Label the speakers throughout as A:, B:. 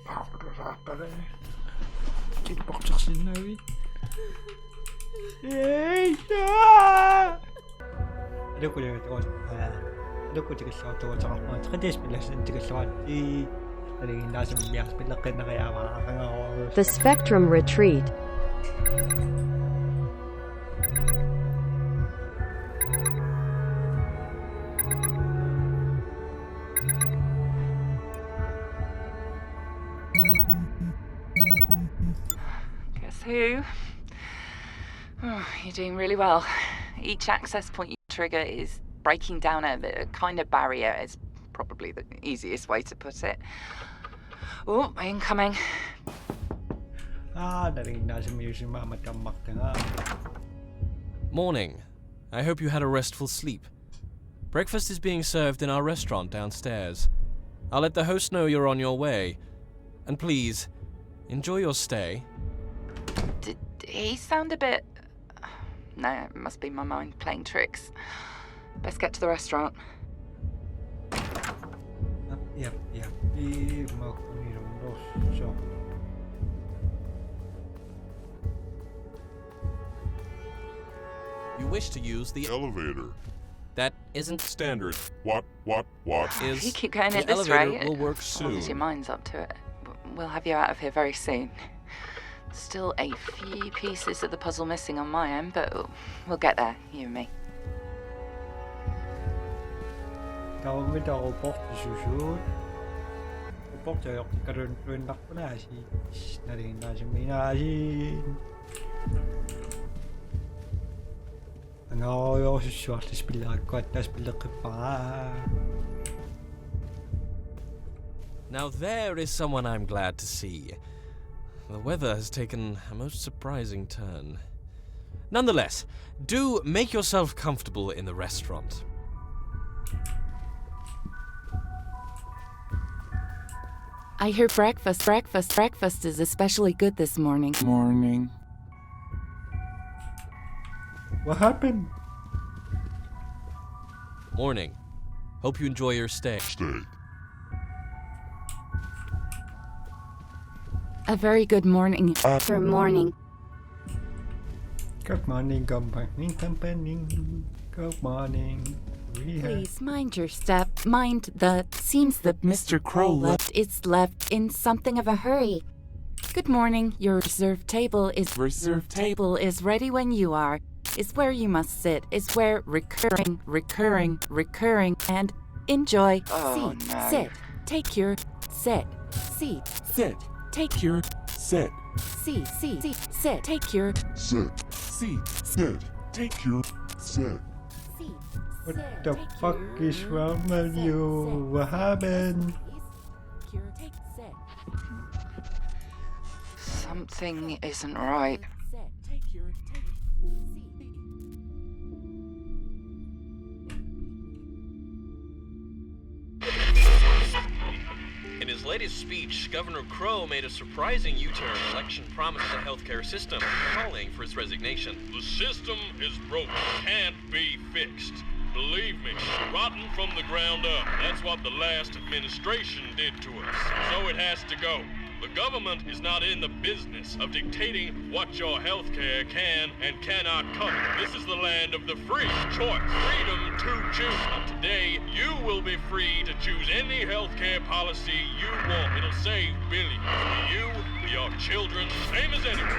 A: Pare. Hindi pa ako saksin na eh. Aduh, aku juga suatu orang terkejut bila saya suatu di dari nasi bias bila kena kayak apa.
B: The Spectrum Retreat.
C: Guess who? Oh, you're doing really well. Each access point you trigger is breaking down a kind of barrier, is probably the easiest way to put it. Oh, incoming.
A: Dari nasi bias macam makan.
D: Morning. I hope you had a restful sleep. Breakfast is being served in our restaurant downstairs. I'll let the host know you're on your way. And please, enjoy your stay.
C: Did he sound a bit... No, it must be my mind playing tricks. Best get to the restaurant.
A: Yep.
D: You wish to use the
E: elevator.
D: That isn't
E: Standard. What?
D: is.
C: If you keep going
D: the
C: at this
D: elevator
C: rate,
D: will work
C: as long as your
D: soon.
C: mind's up to it, we'll have you out of here very soon. Still a few pieces of the puzzle missing on my end, but we'll get there, you and me.
A: Kau minta opok susu. Opok saya kerun nak nasi. Dari nasi nasi. Ano yo susu artis bila kuatas bila kepa.
D: Now there is someone I'm glad to see. The weather has taken a most surprising turn. Nonetheless, do make yourself comfortable in the restaurant.
C: I hear breakfast is especially good this morning.
F: Morning.
A: What happened?
D: Morning. Hope you enjoy your stay.
E: Stay.
C: A very good morning.
B: For morning.
A: Good morning, company. Good morning.
C: Please mind your step. Mind the... Seems that
F: Mr. Crow left.
C: It's left in something of a hurry. Good morning. Your reserved table is...
F: Reserved table.
C: is ready when you are. Is where you must sit. Is where recurring, and enjoy.
G: Oh,
C: Seat.
G: no.
C: Sit. Take your... Sit. Seat.
F: Sit.
C: Take
F: Your sit.
C: Sit. Take your...
E: Sit.
F: Seat.
E: Sit. Take your sit.
C: Seat.
A: What
C: Sit.
A: the
C: Take
A: fuck
C: your-
A: is wrong with
C: Sit.
A: you?
C: Sit.
A: What happened?
C: Take sit.
G: Something isn't right.
C: Sit. Take your... Seat.
D: In his latest speech, Governor Crow made a surprising U-turn election promise to the healthcare system, calling for his resignation.
H: The system is broken, can't be fixed. Believe me, rotten from the ground up. That's what the last administration did to us. So it has to go. The government is not in the business of dictating what your healthcare can and cannot cover. This is the land of the free choice, freedom to choose. And today, you will be free to choose any healthcare policy you want. It'll save billions for you, for your children, same as anyone.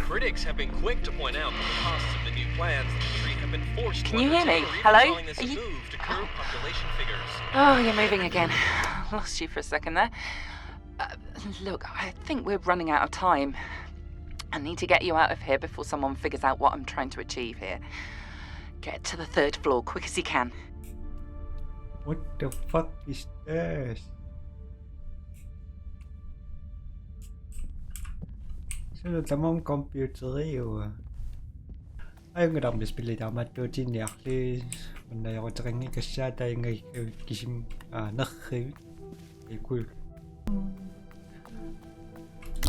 D: Critics have been quick to point out that the costs of the new plans in the country have been forced
C: Can
D: to
C: you hear me?
D: undertake, or even
C: Hello?
D: calling this
C: Are
D: a
C: you-
D: move to curb population figures.
C: Oh, you're moving again. Lost you for a second there. Look, I think we're running out of time. I need to get you out of here before someone figures out what I'm trying to achieve here. Get to the third floor, quick as you can.
A: What the fuck is this? Sao tamam computer yêu à? Ay nga dam display tama to tinyak li banda ako tsakangi kasya tayo ngay kisim nakhi ikul.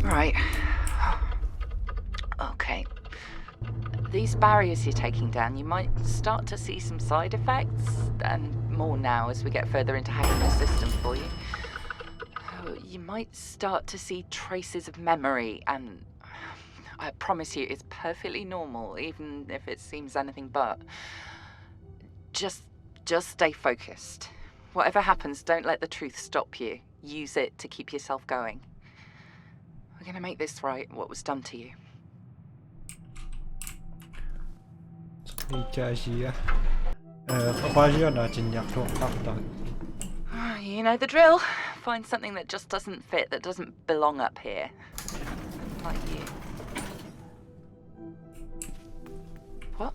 C: Right. Okay. These barriers you're taking down, you might start to see some side effects, and more now as we get further into hacking the system for you. you might start to see traces of memory, and I promise you it's perfectly normal, even if it seems anything but. Just stay focused. Whatever happens, don't let the truth stop you. Use it to keep yourself going. We're gonna make this right, what was done to you. You know the drill. Find something that just doesn't fit, that doesn't belong up here. Like you. What?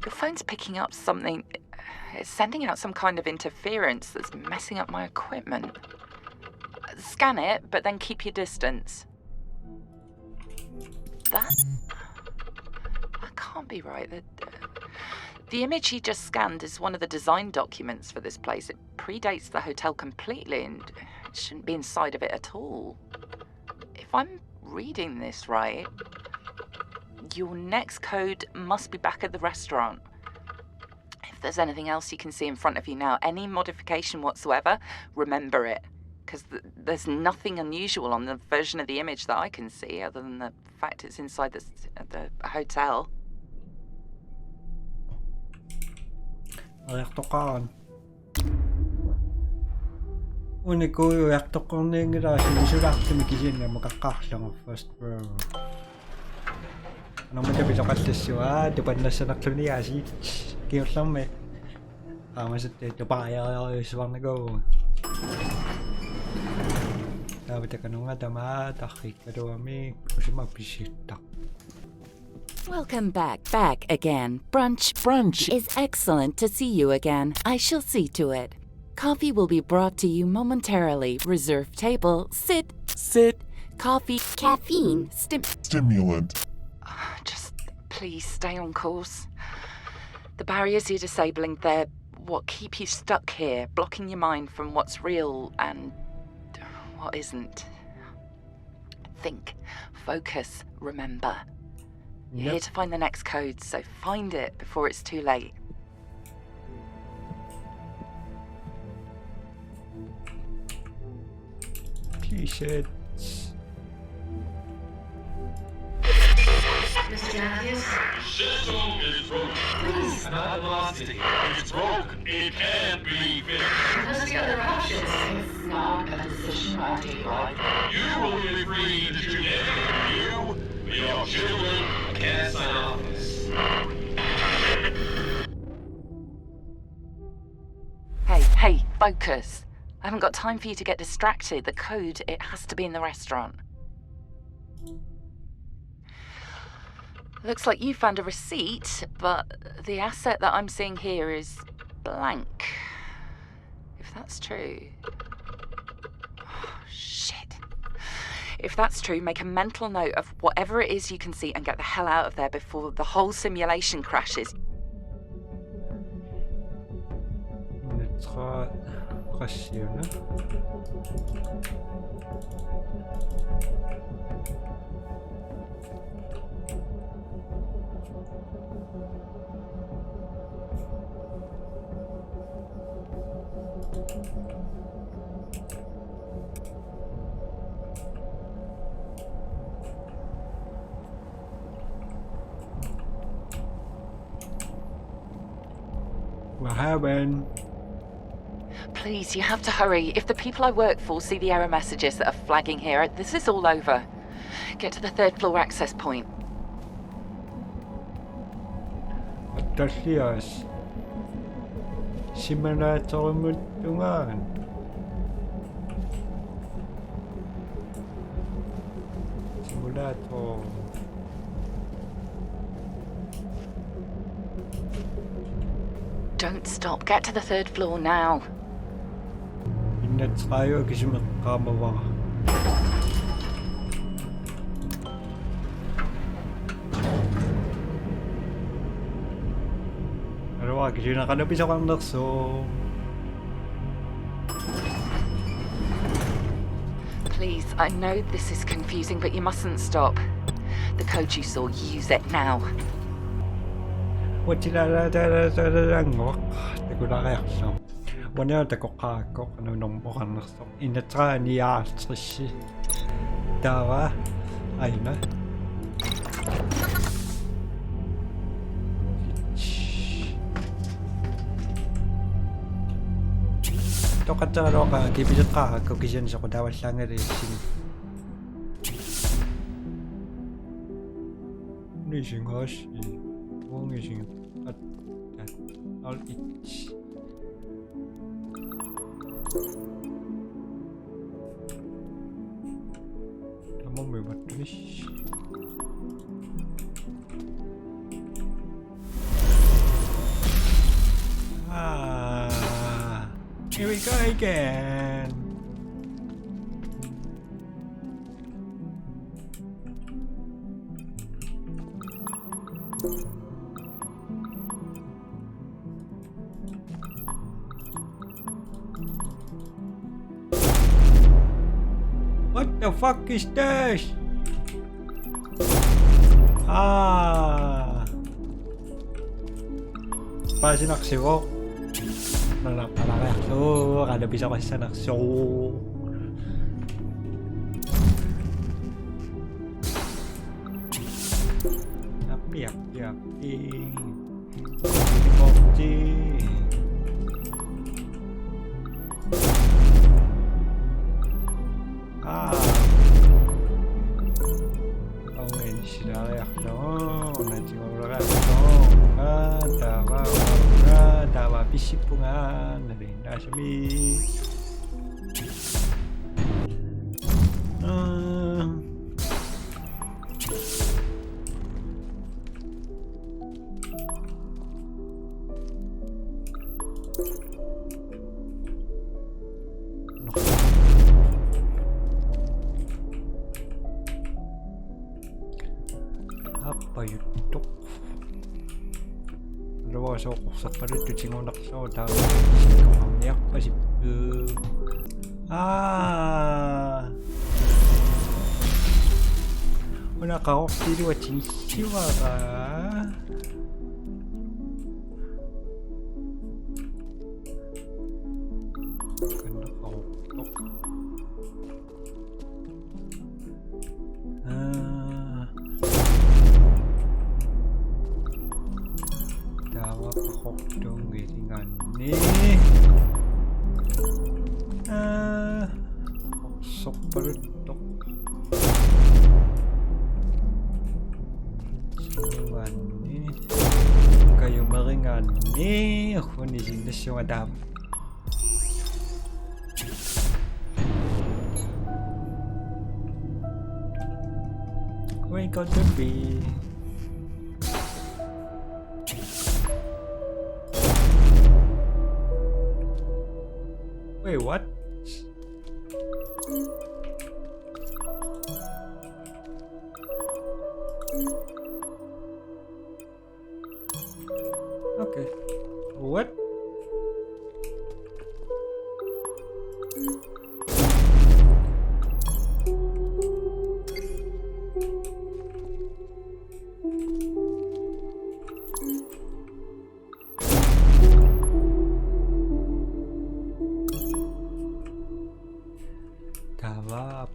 C: Your phone's picking up something. It's sending out some kind of interference that's messing up my equipment. Scan it, but then keep your distance. That can't be right. The image he just scanned is one of the design documents for this place. It predates the hotel completely and it shouldn't be inside of it at all. If I'm reading this right, your next code must be back at the restaurant. If there's anything else you can see in front of you now, any modification whatsoever, remember it. Because there's nothing unusual on the version of the image that I can see other than the fact it's inside the hotel.
A: Reaktokaan. Uniko reaktokaan ngira sinisulat mikisin na makakasang first bro. Ano mo tabi sa siya, depan na sa nakluniya si Kiyoslame. Masat ito pa kaya iswang na go. Dapat ka nung nga dama, takik ka daw kami, kasi mapisita.
F: Welcome back again. Brunch is excellent to see you again. I shall see to it. Coffee will be brought to you momentarily. Reserve table. Sit. Coffee. Caffeine.
E: Stimulant.
C: Just please stay on course. The barriers you're disabling, they're what keep you stuck here, blocking your mind from what's real and what isn't. Think, focus, remember. You're here to find the next code, so find it before it's too late.
A: T-shirts.
G: Mr. Matthews?
H: System is broken.
G: Please.
H: And I lost it. It's broken. It can't be fixed.
G: Because the other options. It's not a decision I take lightly.
H: You will be free to choose you, your children, can't sign off this.
C: Hey, focus. I haven't got time for you to get distracted. The code, it has to be in the restaurant. Looks like you found a receipt, but the asset that I'm seeing here is blank. If that's true... Oh, shit. If that's true, make a mental note of whatever it is you can see and get the hell out of there before the whole simulation crashes.
A: What happened?
C: Please, you have to hurry. If the people I work for see the error messages that are flagging here, this is all over. Get to the third floor access point.
A: Atasias. Simulator multungan. Simulator.
C: Don't stop. Get to the third floor now.
A: Ingat tayo kasi makamawa. Pero kasi nakanapis ako ng lakso.
C: Please, I know this is confusing, but you mustn't stop. The code you saw, use it now.
A: What did I lang? Hindi ko na kaya. Wanneer de kokako no nomboran so in de traan ja trishi. Dawa aina. 똑같잖아. 기비적가 거기 전에 저거 다와 상해를 신. 리신 것이 몽이신 알 있지. 한번 왜 봤더니 씨. Here we go again. What the fuck is this? Para sinaksiwo. Nakakayakso, kada bisa kasi sa nakso. Api. Bokji. Ini sudah yakso. Nanti dawa pisipungan dari Nasmi. Apa itu? So sa parit tu cingong nakso daw kamyak pa si una ka ofili wa chinchiwa ga kana ka pakok dong giringan nih. Sok perut sinuan nih. Kayo maringan nih. Ako ni sinas yung adam. Wake up the bee. Wait, what? Okay. What?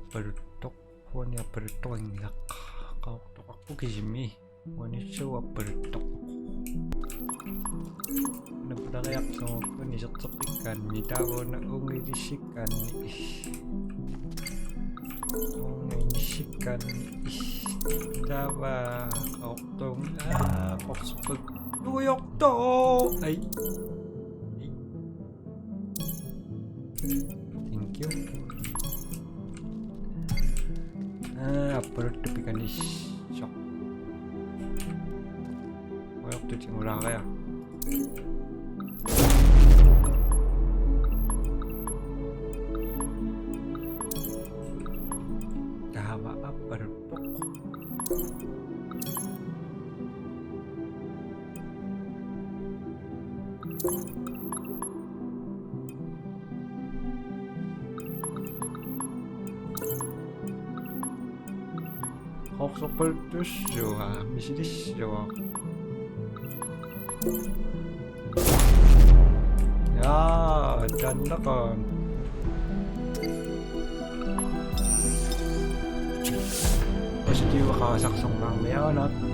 A: Bertok wanya bertok ngak kau tok aku kizimi wani show bertok na padayak so ko ni saksakikan ni tawo na ungirisikan dawa kau tong pokspag tuyok to ay thank you. Perut tepikan di shock. Waktu cingurang ya. Tawa perut. Super düşüyor ha, bir şey düşüyor. Ya Dandakan. Pasti makakasaksong mamaya na to.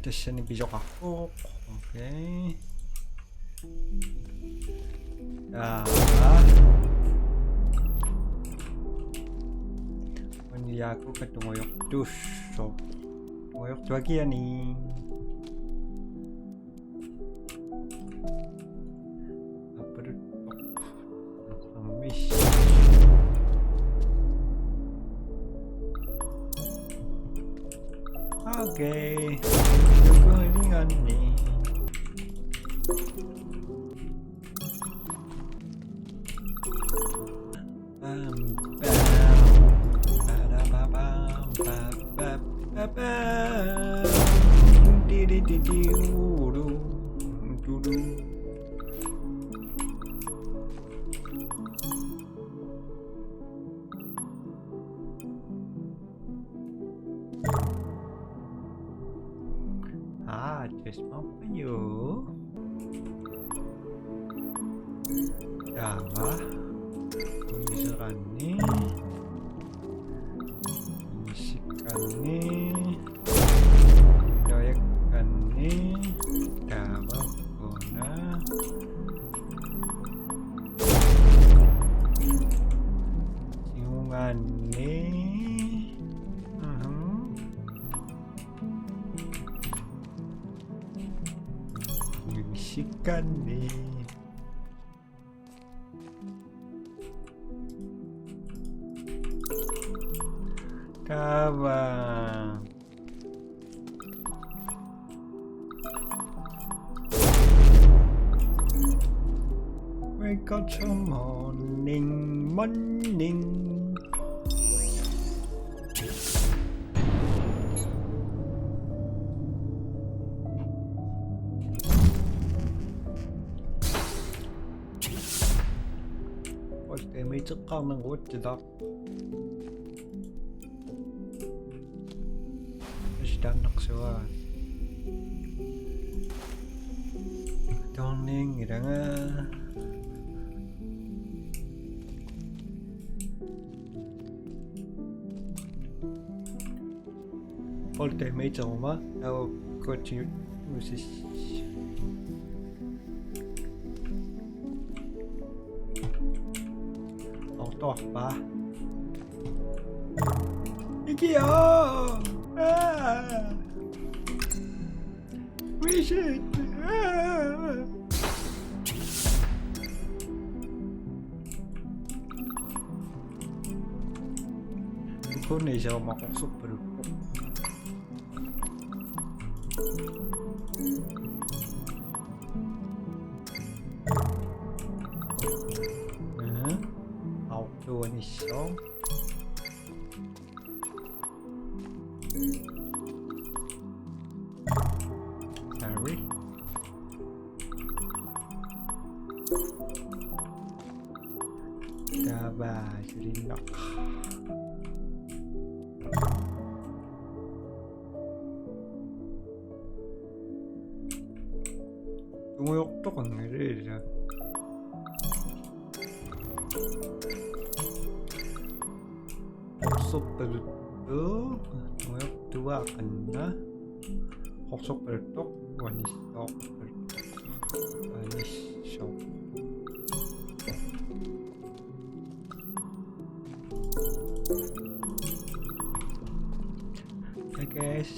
A: Siya ni Bijok ako. Okay. Manila ako katungayok dus. So, tungayok lagi yan eh. Ang miss. Okay. Kelingan nih. Just apa yuk? Apa? Misalkan nih, proyekkan nih, apa guna? Singgungan nih. Ikan nih. Kawan. Wake up some morning. May tsaka ng woodlock. Danak siya. Toning ira nga. Ultimate ako ma. Ako continue music. Auto ba? Iki oh! Ah! Wish it! Ah! Ito na siya makasok pero auto ni siya. Sorry. Daba, sulinok. Tumuyok to kung nalila. Hoksok pelutok. Tumuyok dua kena. Hoksok pelutok. Wanisok pelutok. Wanisok. I guess.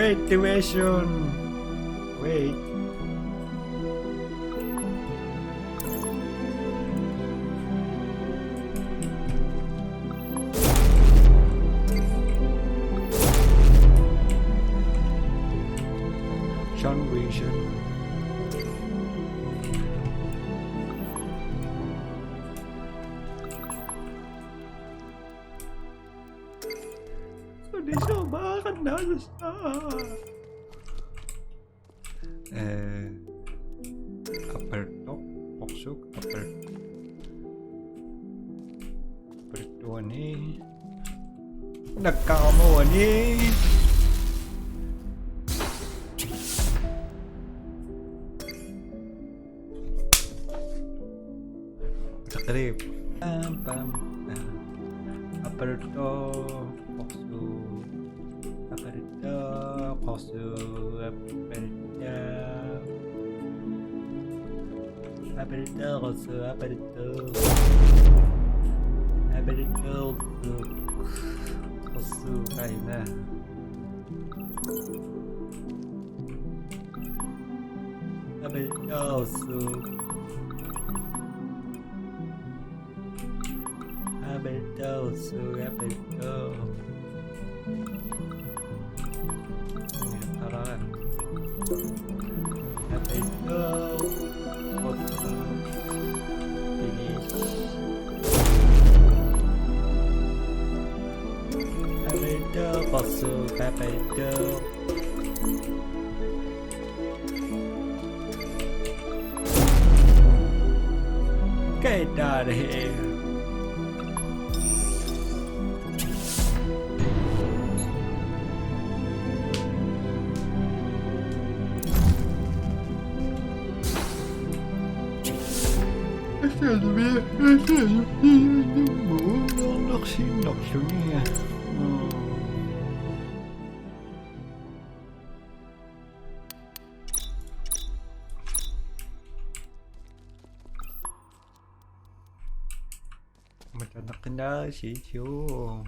A: Wait, division. Wait. John Vision. Hindi siya makakanalas na. Upper top, poksuk, upper tuan ni. Nagkakamuha ni. Sakrip. Pam. Upper top, poksuk. Aperto, kosu, aperto, kosu, aperto, kosu, kain na. Aperto, kosu, aperto, kosu, aperto. Paraan. Aperto, kosu, finish. Aperto, kosu, aperto. Get out of here. Naksinaksyoniya. Matanak na si Joe.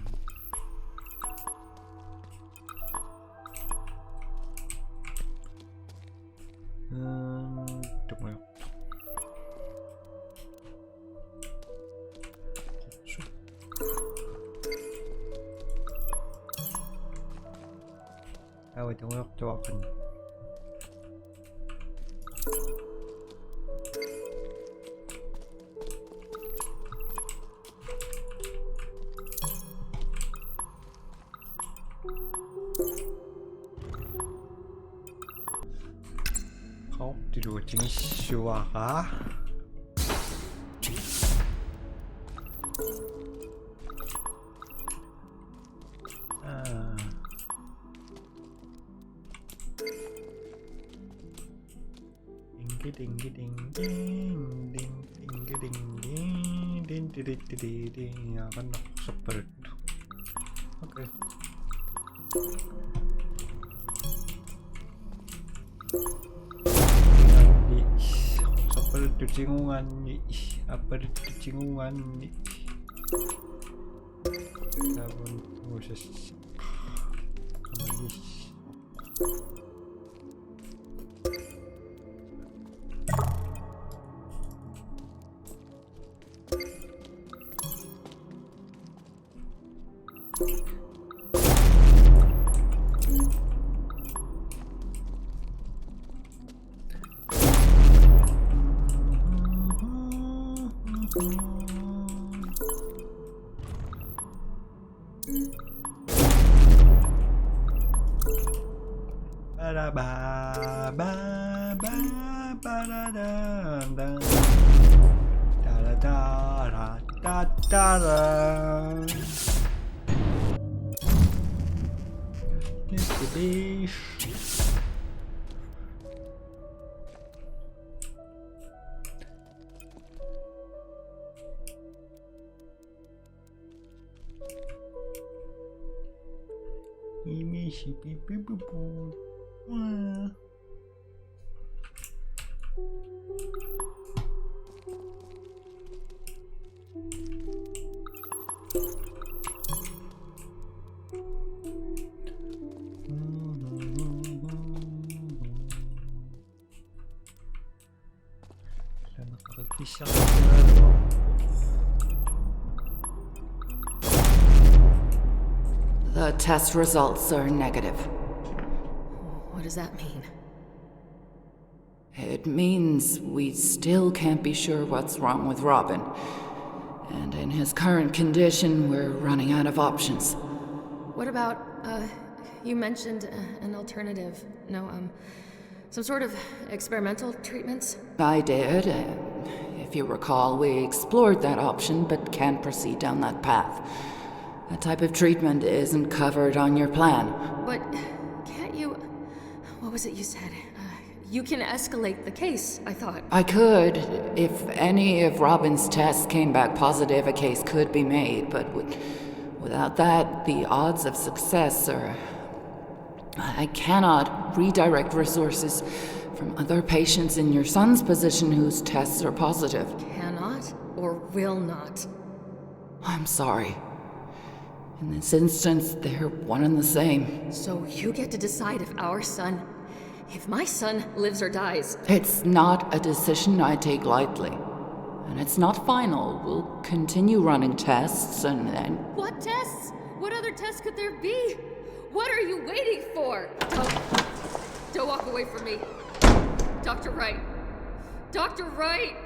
A: Tumayo. Wait, tumayo tawakan. Kau tidur jenis suara. Ding ding ding ding ding ding ding ding ding ding ding akan seperti oke seperti cingungan apa itu cingungan sabun khusus ini si pipi pupu.
F: The test results are negative.
I: What does that mean?
F: It means we still can't be sure what's wrong with Robin. And in his current condition, we're running out of options.
I: What about, you mentioned an alternative. No, some sort of experimental treatments?
F: I did. If you recall, we explored that option, but can't proceed down that path. That type of treatment isn't covered on your plan.
I: But can't you... What was it you said? You can escalate the case, I thought.
F: I could. If any of Robin's tests came back positive, a case could be made, but without that, the odds of success are... I cannot redirect resources from other patients in your son's position whose tests are positive.
I: Cannot or will not?
F: I'm sorry. In this instance, they're one and the same.
I: So you get to decide if my son lives or dies.
F: It's not a decision I take lightly. And it's not final. We'll continue running tests and then...
I: What tests? What other tests could there be? What are you waiting for? Don't walk away from me. Dr. Wright. Dr. Wright!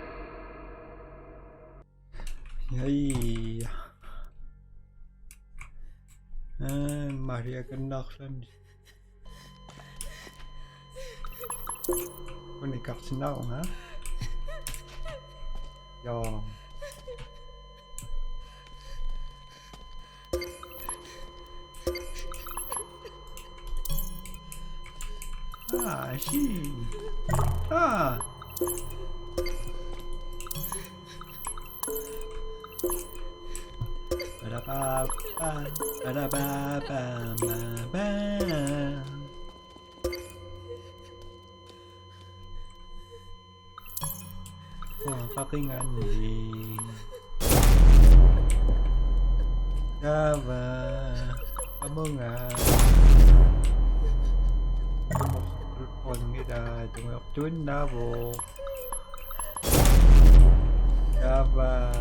A: Yay. Maria Gnachland. Kon ik echt snel, hè? Ja. Zie. Fucking anjing. Java, kamu nggak? Con cái đời tụi học chuyến đá vô Java.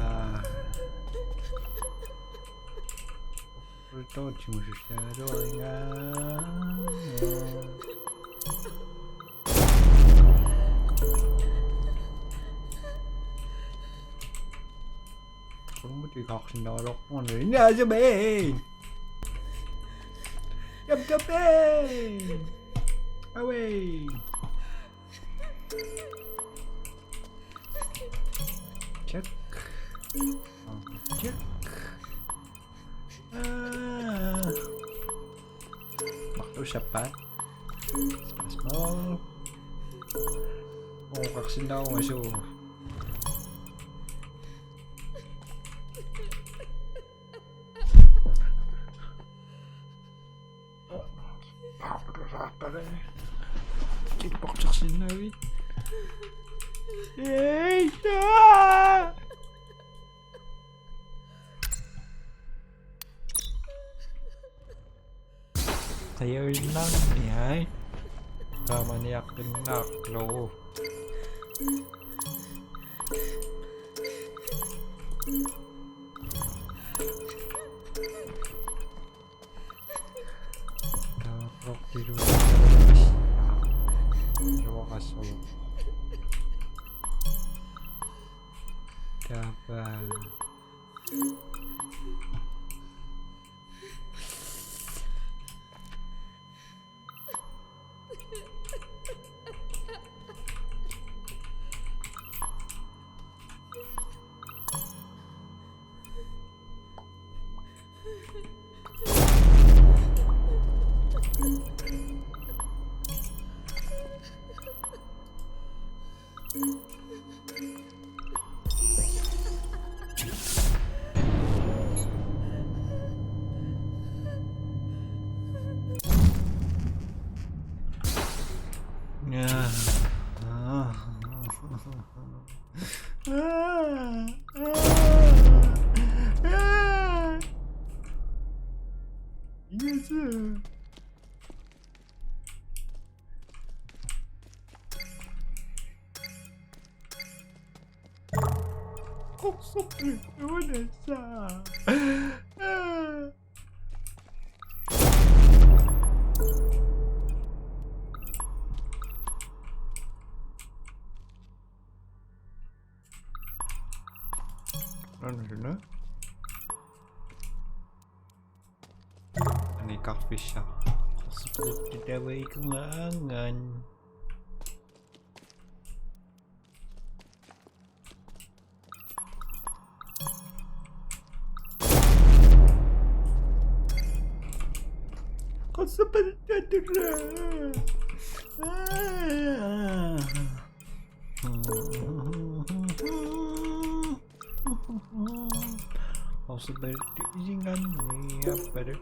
A: Tôi chỉ một sự rồi nha. Không có chuyện học sinh đó đâu, con người nhà cho bên. Chấm chấm bên. Away. Check. Check. Mặc đồ sập bát. Small. Các sinh đâu mà sao? Kita paksa sini. Tayo lang niya. Kamaniak din naklo. Kapag tiro kaso dapat Ano? Ano yung coffee shop? Daway ko nga angan. Kasi pa natira. Possibility ingan niya pero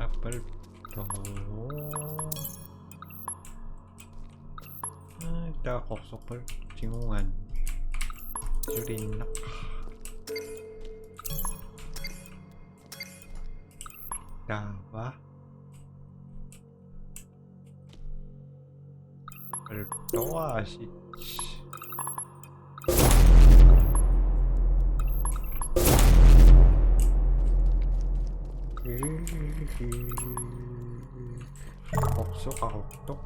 A: Apple to. Ito ako super singungan. Surinak. Dawa. Berdoa sih. Kokso kakoktok.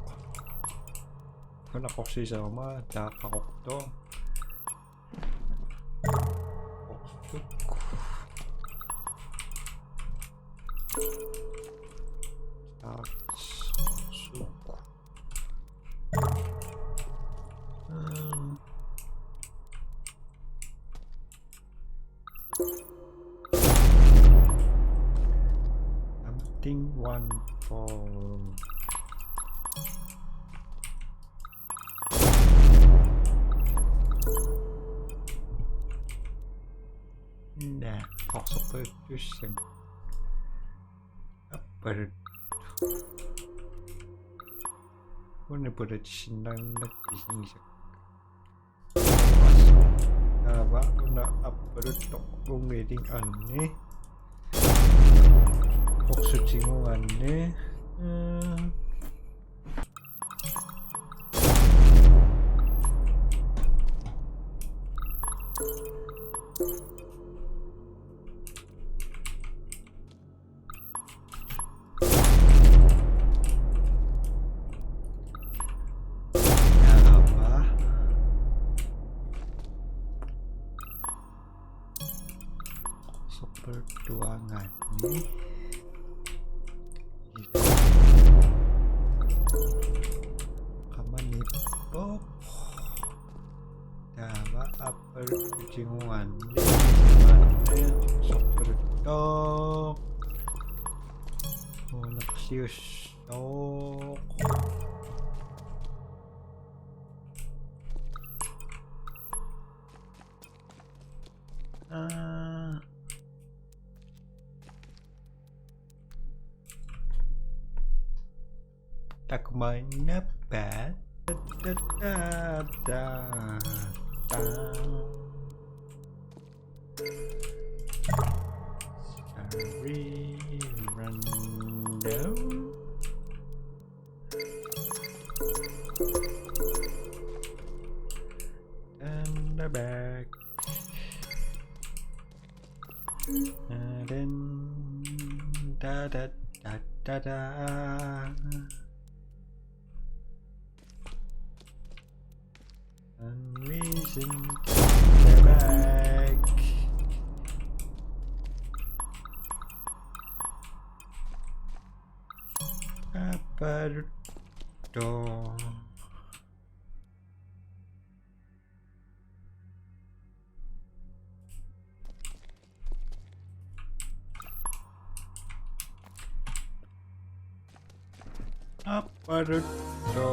A: Kung nakoksi sama, kakoktok. Koksok. Suku. Something one for nah, also producing upper one production nag-business ba na upload kung meeting ani koksucingan ni perjuangan nih kaman nipo dawa apel jinguan nih super dog monaksius dog tak mana bad Sorry, run down. And the back. And then da da da da da. Reason to go back. Aperto. Aperto.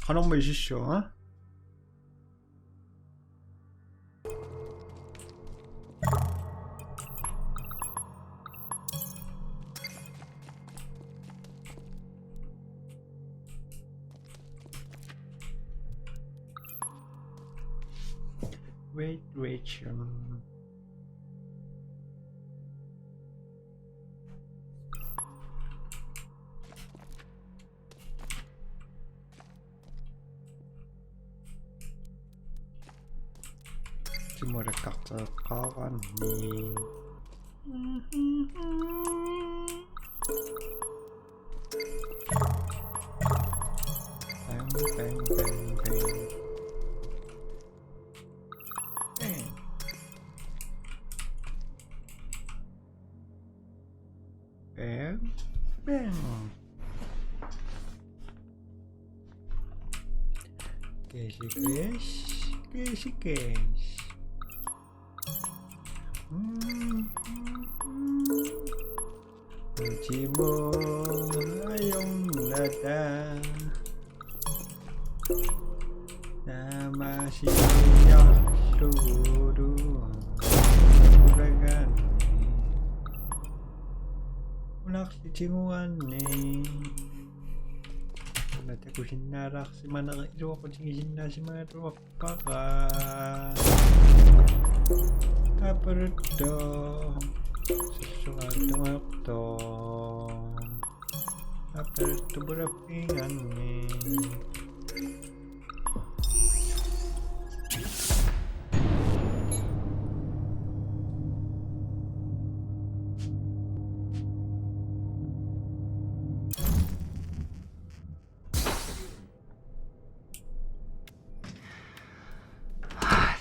A: Kan nog beetje zo, hè? Wait. Cuma ada kata kawan nih. Bang. Bang. Guys. Ujimu ayong datang nama siya suruh uragan unak si Jinguan ni nanti aku sinarak si mana itu aku sinna si mana itu kakak kaperdo sesuatu waktu kaperdo berapingan nih.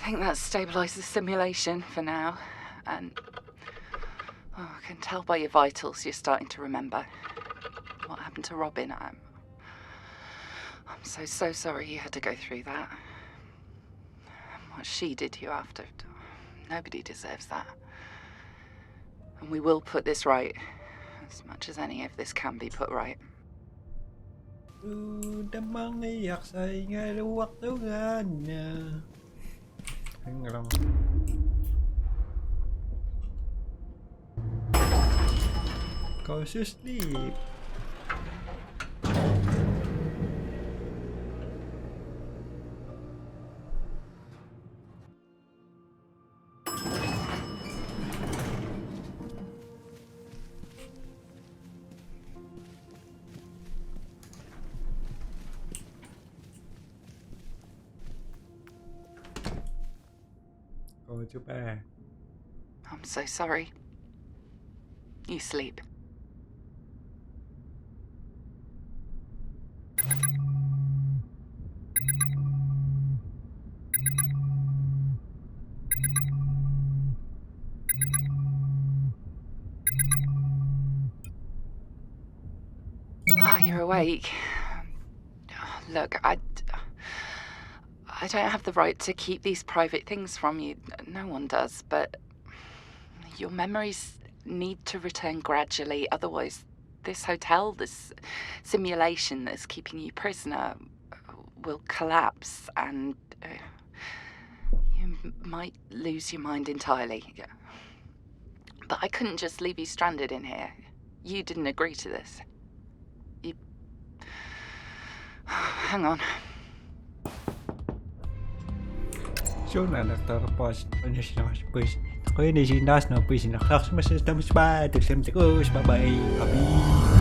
C: I think that stabilized the simulation for now, and I can tell by your vitals you're starting to remember what happened to Robin. I'm so sorry you had to go through that. What she did to you after, nobody deserves that. And we will put this right, as much as any of this can be put right.
A: Udah mangiyak sa ingay waktu gana. Go to sleep. Go to bed.
C: I'm so sorry. You sleep. You're awake. Look, I don't have the right to keep these private things from you. No one does, but your memories need to return gradually. Otherwise, this hotel, this simulation that's keeping you prisoner, will collapse and you might lose your mind entirely. But I couldn't just leave you stranded in here. You didn't agree to this. Hang on.
A: So na nagtapos ano siya pues ko ni sinas na pues nakakasmas sa tamis ba to sem tekos bye bye abi